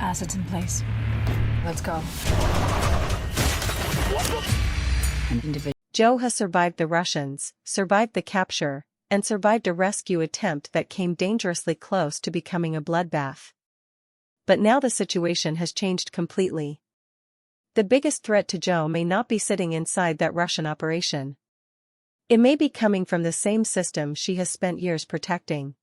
Assets in place. Let's go. An individual. Joe has survived the Russians, survived the capture, and survived a rescue attempt that came dangerously close to becoming a bloodbath. But now the situation has changed completely. The biggest threat to Joe may not be sitting inside that Russian operation. It may be coming from the same system she has spent years protecting.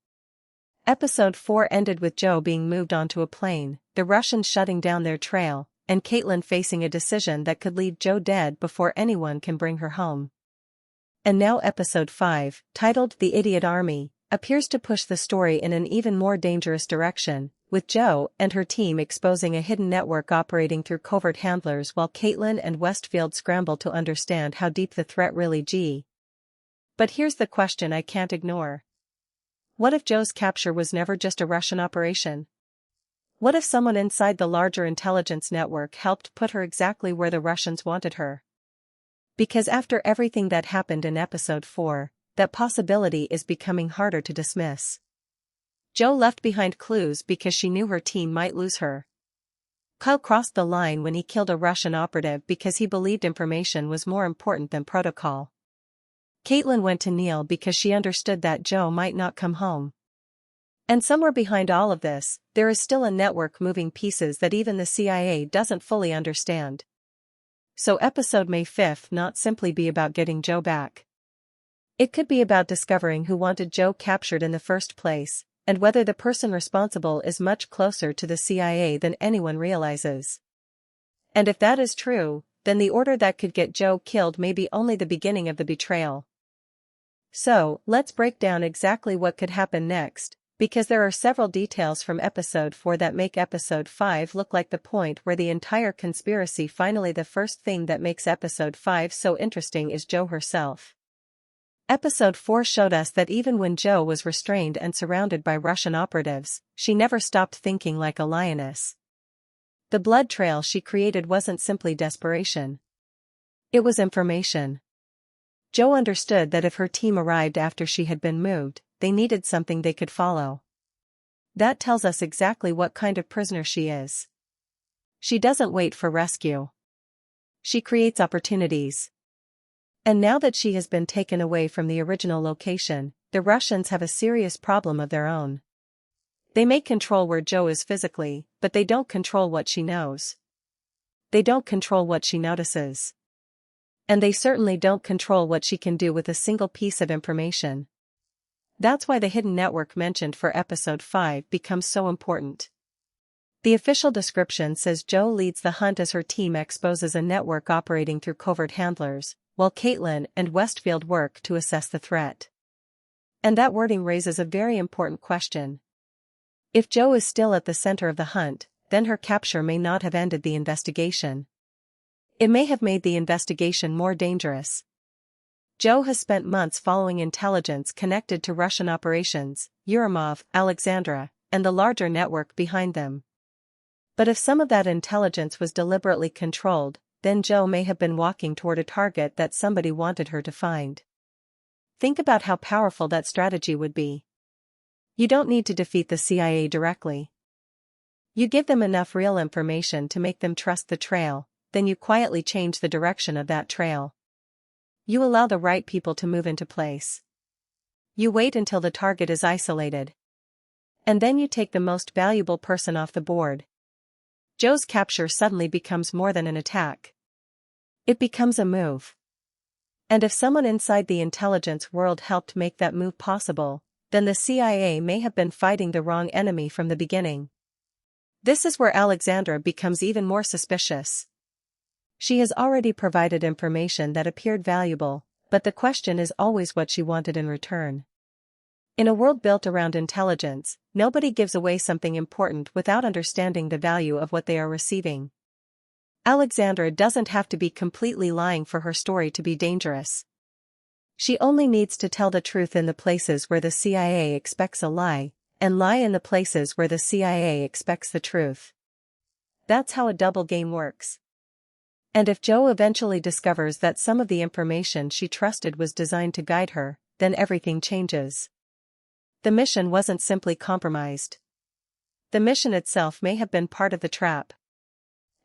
Episode 4 ended with Joe being moved onto a plane, the Russians shutting down their trail, and Kaitlyn facing a decision that could leave Joe dead before anyone can bring her home. And now episode 5, titled The Idiot Army, appears to push the story in an even more dangerous direction, with Joe and her team exposing a hidden network operating through covert handlers while Kaitlyn and Westfield scramble to understand how deep the threat really is. But here's the question I can't ignore. What if Joe's capture was never just a Russian operation? What if someone inside the larger intelligence network helped put her exactly where the Russians wanted her? Because after everything that happened in episode 4, that possibility is becoming harder to dismiss. Joe left behind clues because she knew her team might lose her. Kyle crossed the line when he killed a Russian operative because he believed information was more important than protocol. Kaitlyn went to Neil because she understood that Joe might not come home. And somewhere behind all of this, there is still a network moving pieces that even the CIA doesn't fully understand. So episode May 5th not simply be about getting Joe back. It could be about discovering who wanted Joe captured in the first place, and whether the person responsible is much closer to the CIA than anyone realizes. And if that is true, then the order that could get Joe killed may be only the beginning of the betrayal. So, let's break down exactly what could happen next, because there are several details from episode 4 that make episode 5 look like the point where the entire conspiracy finally. The first thing that makes episode 5 so interesting is Joe herself. Episode 4 showed us that even when Joe was restrained and surrounded by Russian operatives, she never stopped thinking like a lioness. The blood trail she created wasn't simply desperation. It was information. Joe understood that if her team arrived after she had been moved, they needed something they could follow. That tells us exactly what kind of prisoner she is. She doesn't wait for rescue. She creates opportunities. And now that she has been taken away from the original location, the Russians have a serious problem of their own. They may control where Joe is physically, but they don't control what she knows. They don't control what she notices. And they certainly don't control what she can do with a single piece of information. That's why the hidden network mentioned for episode 5 becomes so important. The official description says Joe leads the hunt as her team exposes a network operating through covert handlers, while Kaitlyn and Westfield work to assess the threat. And that wording raises a very important question. If Joe is still at the center of the hunt, then her capture may not have ended the investigation. It may have made the investigation more dangerous. Joe has spent months following intelligence connected to Russian operations, Yurimov, Alexandra, and the larger network behind them. But if some of that intelligence was deliberately controlled, then Joe may have been walking toward a target that somebody wanted her to find. Think about how powerful that strategy would be. You don't need to defeat the CIA directly. You give them enough real information to make them trust the trail, then you quietly change the direction of that trail. You allow the right people to move into place. You wait until the target is isolated. And then you take the most valuable person off the board. Joe's capture suddenly becomes more than an attack. It becomes a move. And if someone inside the intelligence world helped make that move possible, then the CIA may have been fighting the wrong enemy from the beginning. This is where Alexandra becomes even more suspicious. She has already provided information that appeared valuable, but the question is always what she wanted in return. In a world built around intelligence, nobody gives away something important without understanding the value of what they are receiving. Alexandra doesn't have to be completely lying for her story to be dangerous. She only needs to tell the truth in the places where the CIA expects a lie, and lie in the places where the CIA expects the truth. That's how a double game works. And if Joe eventually discovers that some of the information she trusted was designed to guide her, then everything changes. The mission wasn't simply compromised. The mission itself may have been part of the trap.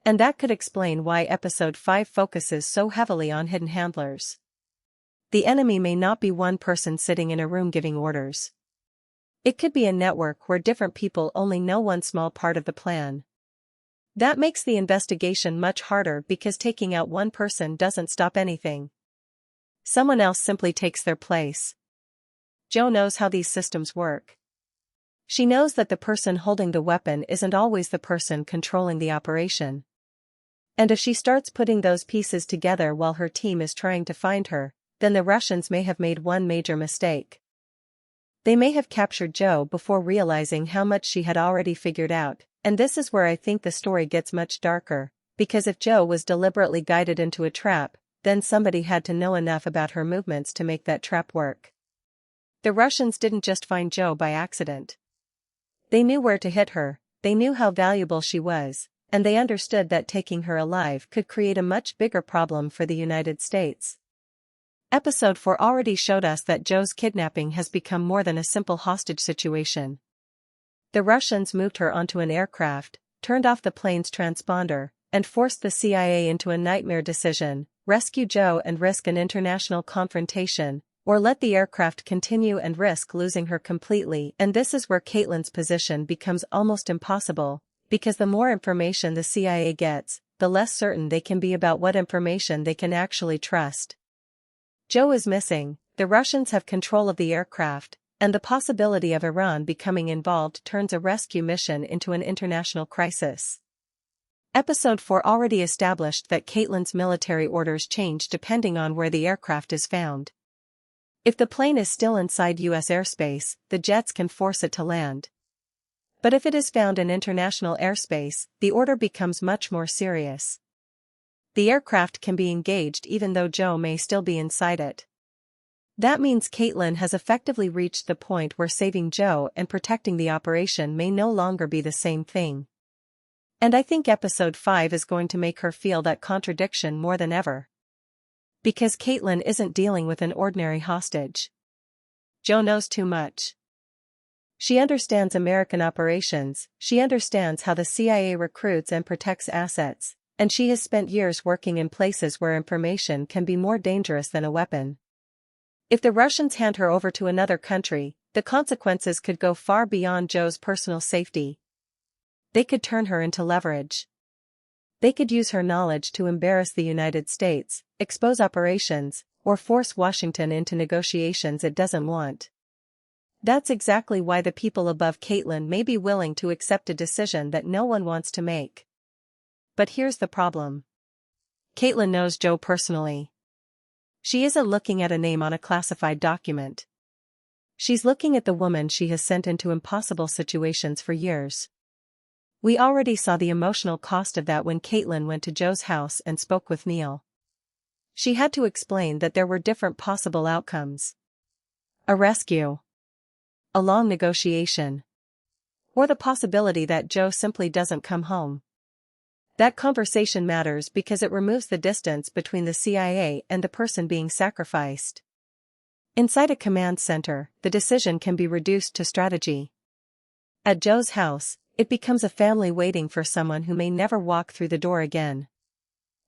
And that could explain why Episode 5 focuses so heavily on hidden handlers. The enemy may not be one person sitting in a room giving orders. It could be a network where different people only know one small part of the plan. That makes the investigation much harder because taking out one person doesn't stop anything. Someone else simply takes their place. Jo knows how these systems work. She knows that the person holding the weapon isn't always the person controlling the operation. And if she starts putting those pieces together while her team is trying to find her, then the Russians may have made one major mistake. They may have captured Jo before realizing how much she had already figured out, and this is where I think the story gets much darker, because if Jo was deliberately guided into a trap, then somebody had to know enough about her movements to make that trap work. The Russians didn't just find Jo by accident. They knew where to hit her, they knew how valuable she was, and they understood that taking her alive could create a much bigger problem for the United States. Episode 4 already showed us that Jo's kidnapping has become more than a simple hostage situation. The Russians moved her onto an aircraft, turned off the plane's transponder, and forced the CIA into a nightmare decision: rescue Jo and risk an international confrontation, or let the aircraft continue and risk losing her completely. And this is where Kaitlyn's position becomes almost impossible, because the more information the CIA gets, the less certain they can be about what information they can actually trust. Jo is missing, the Russians have control of the aircraft, and the possibility of Iran becoming involved turns a rescue mission into an international crisis. Episode 4 already established that Kaitlyn's military orders change depending on where the aircraft is found. If the plane is still inside U.S. airspace, the jets can force it to land. But if it is found in international airspace, the order becomes much more serious. The aircraft can be engaged even though Jo may still be inside it. That means Kaitlyn has effectively reached the point where saving Jo and protecting the operation may no longer be the same thing. And I think Episode 5 is going to make her feel that contradiction more than ever. Because Kaitlyn isn't dealing with an ordinary hostage. Jo knows too much. She understands American operations, she understands how the CIA recruits and protects assets, and she has spent years working in places where information can be more dangerous than a weapon. If the Russians hand her over to another country, the consequences could go far beyond Jo's personal safety. They could turn her into leverage. They could use her knowledge to embarrass the United States, expose operations, or force Washington into negotiations it doesn't want. That's exactly why the people above Kaitlyn may be willing to accept a decision that no one wants to make. But here's the problem. Kaitlyn knows Jo personally. She isn't looking at a name on a classified document. She's looking at the woman she has sent into impossible situations for years. We already saw the emotional cost of that when Kaitlyn went to Jo's house and spoke with Neil. She had to explain that there were different possible outcomes. A rescue. A long negotiation. Or the possibility that Jo simply doesn't come home. That conversation matters because it removes the distance between the CIA and the person being sacrificed. Inside a command center, the decision can be reduced to strategy. At Jo's house, it becomes a family waiting for someone who may never walk through the door again.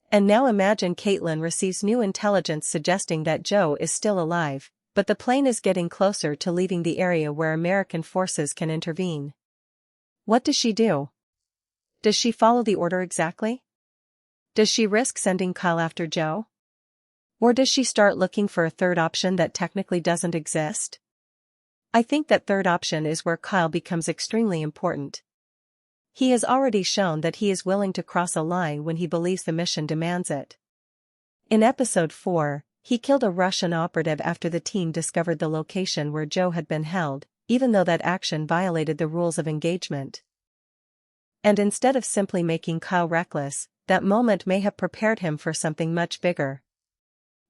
And now imagine Kaitlyn receives new intelligence suggesting that Jo is still alive, but the plane is getting closer to leaving the area where American forces can intervene. What does she do? Does she follow the order exactly? Does she risk sending Kyle after Jo? Or does she start looking for a third option that technically doesn't exist? I think that third option is where Kyle becomes extremely important. He has already shown that he is willing to cross a line when he believes the mission demands it. In Episode 4, he killed a Russian operative after the team discovered the location where Jo had been held, even though that action violated the rules of engagement. And instead of simply making Kyle reckless, that moment may have prepared him for something much bigger.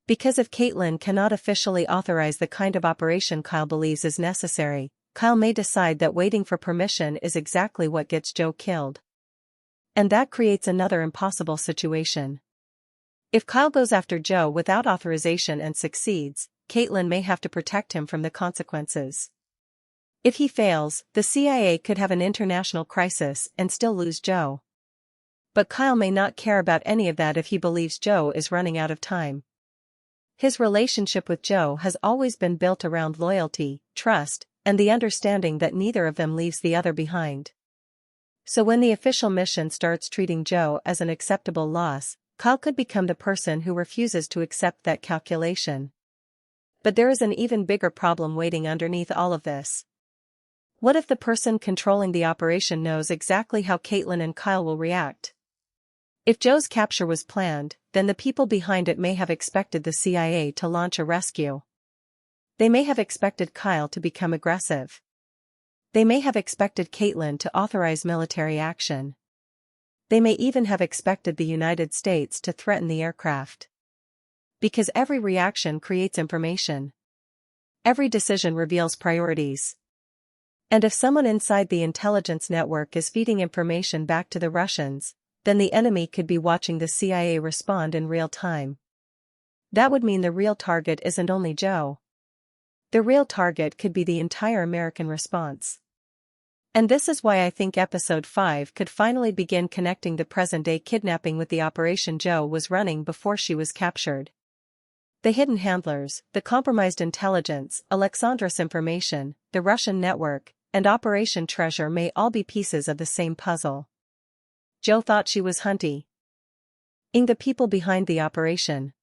Because if Kaitlyn cannot officially authorize the kind of operation Kyle believes is necessary, Kyle may decide that waiting for permission is exactly what gets Jo killed. And that creates another impossible situation. If Kyle goes after Jo without authorization and succeeds, Kaitlyn may have to protect him from the consequences. If he fails, the CIA could have an international crisis and still lose Joe. But Kyle may not care about any of that if he believes Joe is running out of time. His relationship with Joe has always been built around loyalty, trust, and the understanding that neither of them leaves the other behind. So when the official mission starts treating Joe as an acceptable loss, Kyle could become the person who refuses to accept that calculation. But there is an even bigger problem waiting underneath all of this. What if the person controlling the operation knows exactly how Kaitlyn and Kyle will react? If Joe's capture was planned, then the people behind it may have expected the CIA to launch a rescue. They may have expected Kyle to become aggressive. They may have expected Kaitlyn to authorize military action. They may even have expected the United States to threaten the aircraft. Because every reaction creates information. Every decision reveals priorities. And if someone inside the intelligence network is feeding information back to the Russians, then the enemy could be watching the CIA respond in real time. That would mean the real target isn't only Joe. The real target could be the entire American response. And this is why I think Episode 5 could finally begin connecting the present-day kidnapping with the operation Joe was running before she was captured. The hidden handlers, the compromised intelligence, Alexandra's information, the Russian network, and Operation Treasure may all be pieces of the same puzzle. Joe thought she was hunting the people behind the operation.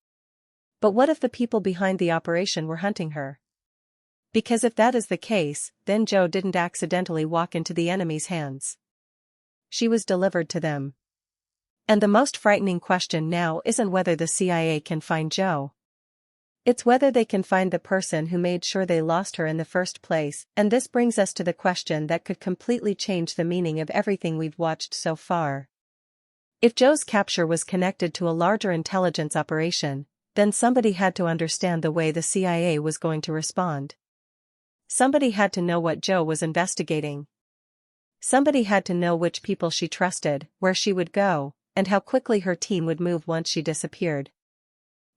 But what if the people behind the operation were hunting her? Because if that is the case, then Joe didn't accidentally walk into the enemy's hands. She was delivered to them. And the most frightening question now isn't whether the CIA can find Joe. It's whether they can find the person who made sure they lost her in the first place, and this brings us to the question that could completely change the meaning of everything we've watched so far. If Joe's capture was connected to a larger intelligence operation, then somebody had to understand the way the CIA was going to respond. Somebody had to know what Joe was investigating. Somebody had to know which people she trusted, where she would go, and how quickly her team would move once she disappeared.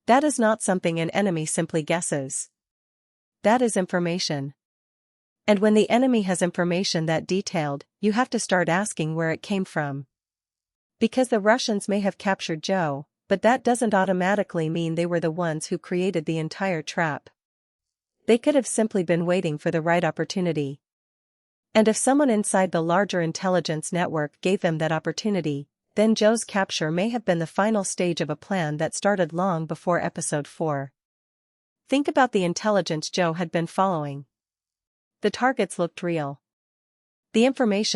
That is not something an enemy simply guesses. That is information. And when the enemy has information that detailed, you have to start asking where it came from. Because the Russians may have captured Joe, but that doesn't automatically mean they were the ones who created the entire trap. They could have simply been waiting for the right opportunity. And if someone inside the larger intelligence network gave them that opportunity, then Joe's capture may have been the final stage of a plan that started long before Episode 4. Think about the intelligence Joe had been following. The targets looked real. The information